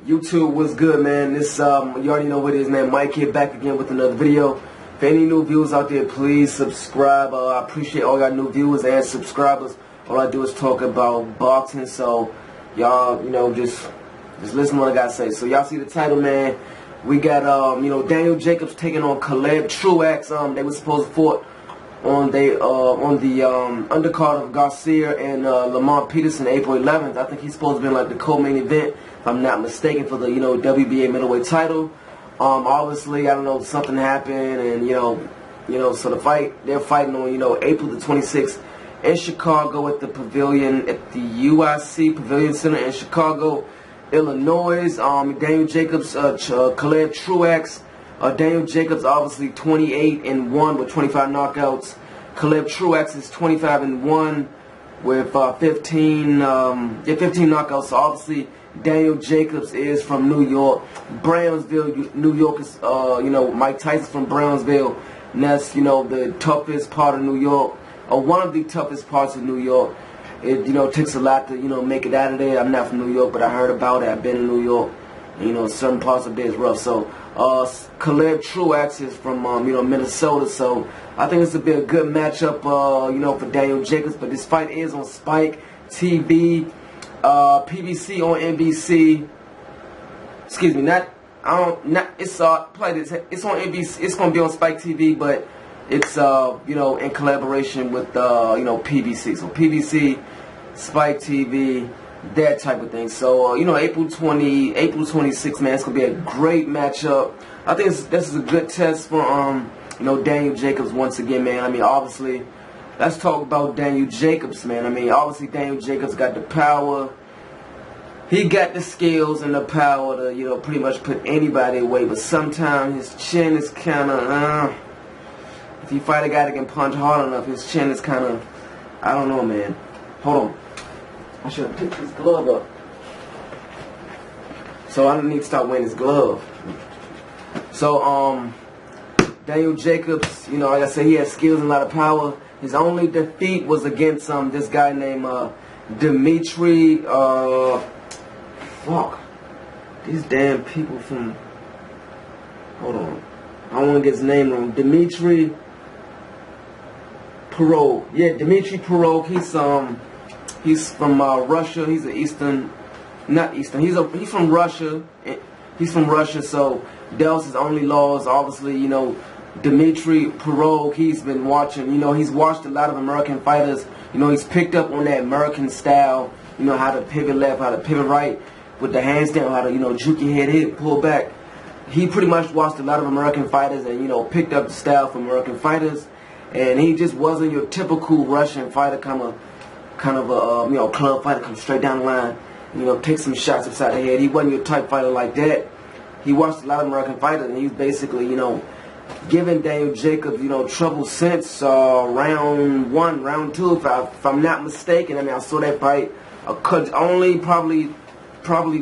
YouTube, what's good, man? This you already know what it is, man. Mike here, back again with another video. For any new viewers out there, please subscribe. I appreciate all y'all new viewers and subscribers. All I do is talk about boxing, so y'all, just listen to what I gotta say. So y'all see the title, man. We got Daniel Jacobs taking on JACOBS-TRUAX. They were supposed to fight on the undercard of Garcia and Lamont Peterson, April 11th. I think he's supposed to be in like the co-main event, if I'm not mistaken, for the WBA middleweight title. Obviously, I don't know, something happened, and so they're fighting on April the 26th in Chicago at the Pavilion, at the UIC Pavilion Center in Chicago, Illinois. Daniel Jacobs, JACOBS-TRUAX. Daniel Jacobs obviously 28-1 with 25 knockouts. JACOBS-TRUAX is 25-1 with 15 knockouts. So obviously Daniel Jacobs is from New York, Brownsville, New York. Is Mike Tyson's from Brownsville, and that's the toughest part of New York, or one of the toughest parts of New York. It takes a lot to make it out of there. I'm not from New York, but I heard about it. I've been in New York. Certain parts of it is rough. So JACOBS-TRUAX is from Minnesota. So I think this will be a good matchup for Daniel Jacobs. But this fight is on Spiketv, PBC on NBC. Excuse me, it's on NBC. It's gonna be on Spiketv, but it's in collaboration with PBC. So PBC, Spiketv, that type of thing. So April 26th, man, it's gonna be a great matchup. I think this is a good test for Daniel Jacobs once again, man. I mean, obviously, let's talk about Daniel Jacobs, man. I mean, obviously Daniel Jacobs got the power. He got the skills and the power to pretty much put anybody away. But sometimes his chin is kind of if you fight a guy that can punch hard enough, his chin is kind of, I don't know, man. Hold on. I should have picked his glove up. So I don't need to stop wearing his glove. So, Daniel Jacobs, like I said, he has skills and a lot of power. His only defeat was against this guy named Dimitri, fuck. These damn people from, hold on. I don't want to get his name wrong. Dimitri Pirog. Yeah, Dimitri Pirog. He's from Russia. He's He's from Russia. He's from Russia. So that was his only loss. Obviously, Dimitri Pirog. He's been watching. He's watched a lot of American fighters. He's picked up on that American style. How to pivot left, how to pivot right, with the hands down, how to juke your head, hit, pull back. He pretty much watched a lot of American fighters and picked up the style from American fighters. And he just wasn't your typical Russian fighter, kind of a club fighter, come straight down the line, take some shots upside the head. He wasn't your type fighter like that. He watched a lot of American fighters, and he was basically, giving Daniel Jacobs, trouble since round 1, round 2, if I'm not mistaken. I mean, I saw that fight only probably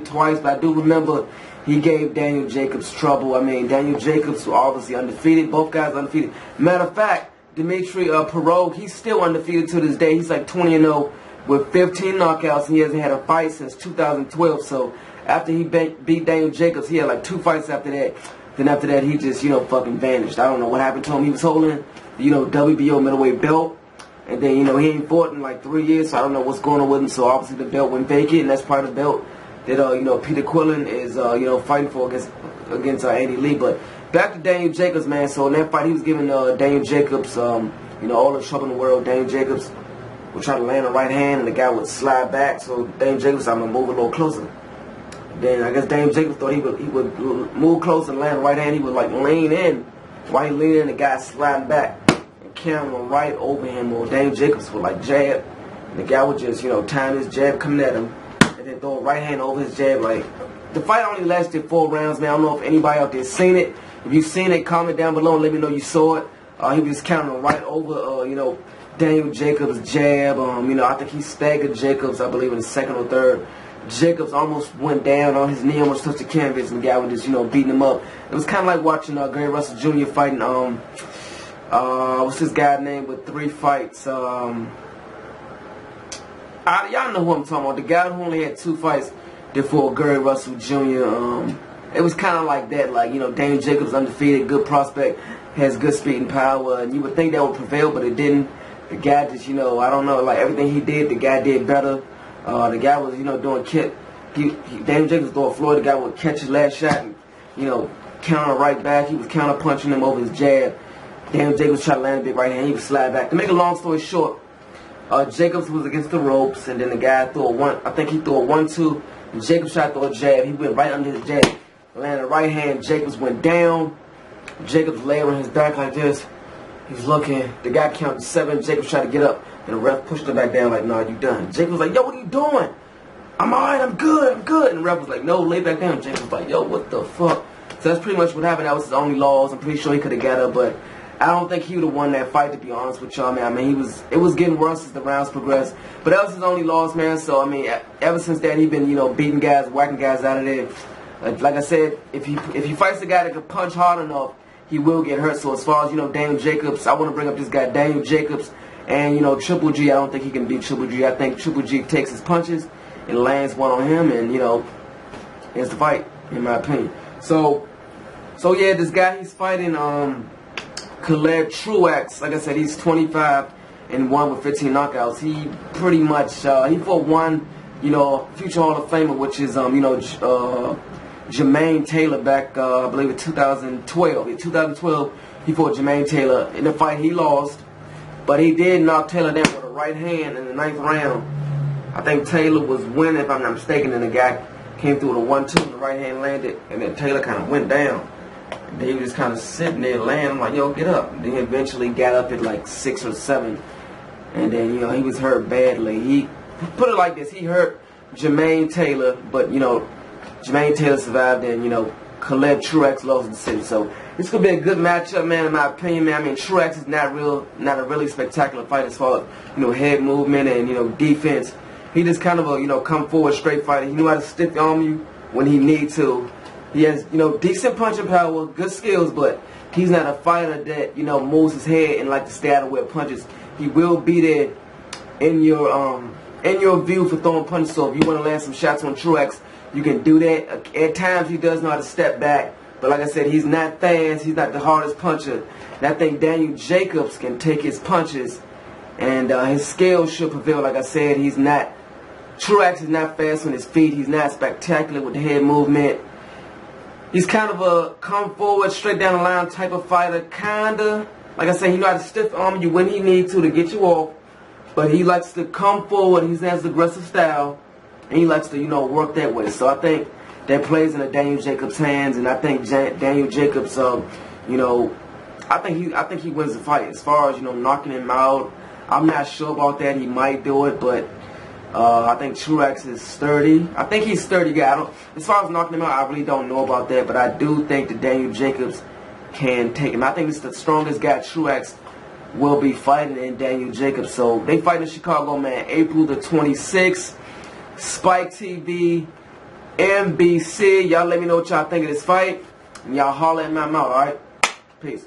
twice, but I do remember he gave Daniel Jacobs trouble. I mean, Daniel Jacobs was obviously undefeated. Both guys undefeated. Matter of fact, Dimitri Pirog, he's still undefeated to this day. He's like 20-0 with 15 knockouts, and he hasn't had a fight since 2012. So after he beat Daniel Jacobs, he had like 2 fights after that. Then after that, he just, fucking vanished. I don't know what happened to him. He was holding the, WBO middleweight belt. And then, he ain't fought in like 3 years, so I don't know what's going on with him. So obviously the belt went vacant, and that's part of the belt that, Peter Quillen is, fighting for against Andy Lee. But back to Daniel Jacobs, man. So in that fight, he was giving Daniel Jacobs, all the trouble in the world. Daniel Jacobs would try to land a right hand, and the guy would slide back. So Daniel Jacobs, I'm going to move a little closer. Then I guess Daniel Jacobs thought he would move closer and land a right hand. He would like lean in. While he leaned in, the guy sliding back and carrying him right over him. Or Daniel Jacobs would like jab, and the guy would just time his jab coming at him, and then throw a right hand over his jab. Like, the fight only lasted 4 rounds, man. I don't know if anybody out there seen it. If you've seen it, comment down below and let me know you saw it. He was counting right over, Daniel Jacobs' jab. I think he staggered Jacobs, I believe, in the 2nd or 3rd. Jacobs almost went down on his knee, almost touched the canvas, and the guy was just, beating him up. It was kind of like watching Gary Russell Jr. fighting, what's this guy name with 3 fights? Y'all know who I'm talking about. The guy who only had 2 fights. Then for Gary Russell Jr., it was kind of like that. Like, you know, Daniel Jacobs undefeated, good prospect, has good speed and power, and you would think that would prevail, but it didn't. The guy just, you know, I don't know, like everything he did, the guy did better. The guy was, you know, doing Daniel Jacobs throwing Floyd. The guy would catch his last shot and, you know, counter right back. He was counter punching him over his jab. Daniel Jacobs tried to land a big right hand. He would slide back. To make a long story short, Jacobs was against the ropes, and then the guy threw I think he threw a 1-2. And Jacobs tried to throw a jab. He went right under his jab. Landed right hand. Jacobs went down. Jacobs lay on his back like this. He's looking. The guy counted 7. Jacobs tried to get up. And the ref pushed him back down like, "No, you done." Jacobs was like, "Yo, what are you doing?" "I'm alright, I'm good, I'm good." And the ref was like, "No, lay back down." Jacobs was like, "Yo, what the fuck?" So that's pretty much what happened. That was his only loss. I'm pretty sure he could have got up, but I don't think he would have won that fight, to be honest with y'all, man. I mean, it was getting worse as the rounds progressed. But that was his only loss, man. So, I mean, ever since that, he's been, you know, beating guys, whacking guys out of there. Like I said, if he fights a guy that can punch hard enough, he will get hurt. So as far as, you know, Daniel Jacobs, I want to bring up this guy, Daniel Jacobs, and, you know, Triple G. I don't think he can beat Triple G. I think Triple G takes his punches and lands one on him, and, you know, it's the fight, in my opinion. So yeah, this guy he's fighting, JACOBS-TRUAX. Like I said, he's 25-1 with 15 knockouts. He pretty much he fought one, you know, future Hall of Famer, which is you know, Jermaine Taylor back I believe in 2012. In 2012, he fought Jermaine Taylor. In the fight, he lost, but he did knock Taylor down with a right hand in the 9th round. I think Taylor was winning, if I'm not mistaken, and the guy came through with a 1-2, and the right hand landed, and then Taylor kind of went down. And he was just kind of sitting there laying. I'm like, "Yo, get up." And then he eventually got up at like 6 or 7. And then, you know, he was hurt badly. He put it like this. He hurt Jermaine Taylor, but, you know, Jermaine Taylor survived, and, you know, JACOBS-TRUAX lost the decision. So this could be a good matchup, man, in my opinion, man. I mean, Truax is not a really spectacular fight as far as, you know, head movement and, you know, defense. He just kind of a, you know, come forward straight fighter. He knew how to stiff arm you when he need to. He has, you know, decent punching power, good skills, but he's not a fighter that, you know, moves his head and like to stay out of where punches. He will be there in your view for throwing punches. So if you want to land some shots on Truax, you can do that. At times he does know how to step back, but like I said, he's not fast. He's not the hardest puncher. And I think Daniel Jacobs can take his punches, and his skills should prevail. Like I said, Truax is not fast on his feet. He's not spectacular with the head movement. He's kind of a come forward, straight down the line type of fighter, kinda. Like I said, he knows how to stiff arm you when he needs to get you off. But he likes to come forward. He has the aggressive style, and he likes to, you know, work that way. So I think that plays into Daniel Jacobs' hands, and I think Daniel Jacobs, you know, I think he wins the fight. As far as, you know, knocking him out, I'm not sure about that. He might do it, but I think Truax is sturdy. I think he's sturdy guy. As far as knocking him out, I really don't know about that, but I do think that Daniel Jacobs can take him. I think it's the strongest guy Truax will be fighting in Daniel Jacobs. So they fight in Chicago, man, April the 26th. Spiketv, NBC. Y'all let me know what y'all think of this fight. And y'all holler at my mouth, alright? Peace.